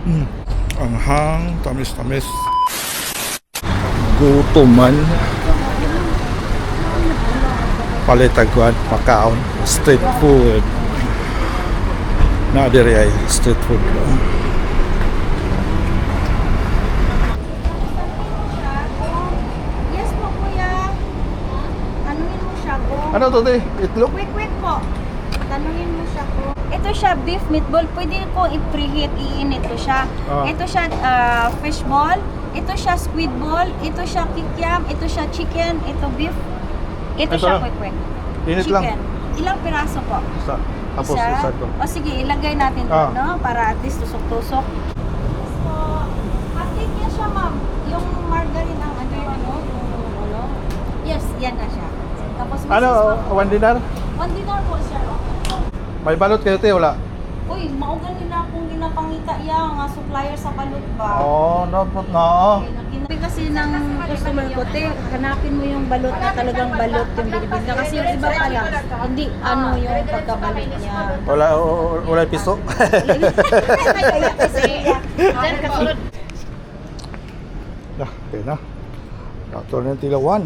Anghang, tamis-tamis. Gutuman. Palitaguan, pakaon, street food. Na diri ay street food. Yes po, kuya. Tanungin mo siya po. Ano to, te? Itlog? Quick po. Tanungin mo siya po. Ito siya beef meatball. Pwede ko i-preheat, iinit ko siya. Ah. Ito siya fish ball. Ito siya squid ball. Ito siya kikiam. Ito siya chicken. Ito beef. Ito Ito siya lang. quick. Init Chicken. lang. Ilang piraso po? Isa. Tapos Isa? isa to. O sige, ilagay natin Ah. no? Para at least tusok-tusok. So, patik niya siya, ma'am. Yung margarine ang ano yung ano? Yung ano? Yes, yan na siya. Tapos Ano, one dinar? One dinar po, sir. May balot kayo, te? Wala? Uy, maugan nila akong ginapangita iya nga supplier sa balot ba? Oh, no, no. Sabi kasi ng customer ko, te, hanapin mo yung balot na talagang balot yung binibili na. Kasi yung iba pala, hindi ano yung pagkabalot niya. Wala piso? Kaya kasi, dyan kasunod. Okay na. Dato na yung tilawan.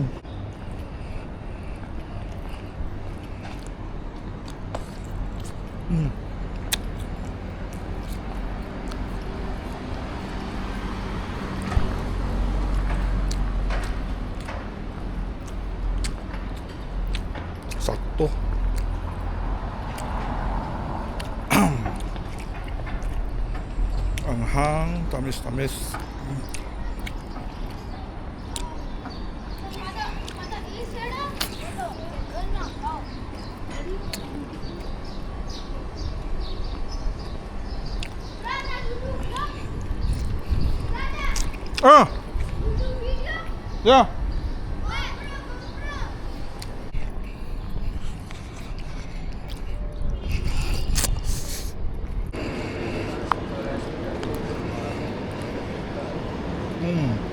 Sakto. Anghang, tamis-tamis. Ah! Yeah. Mm.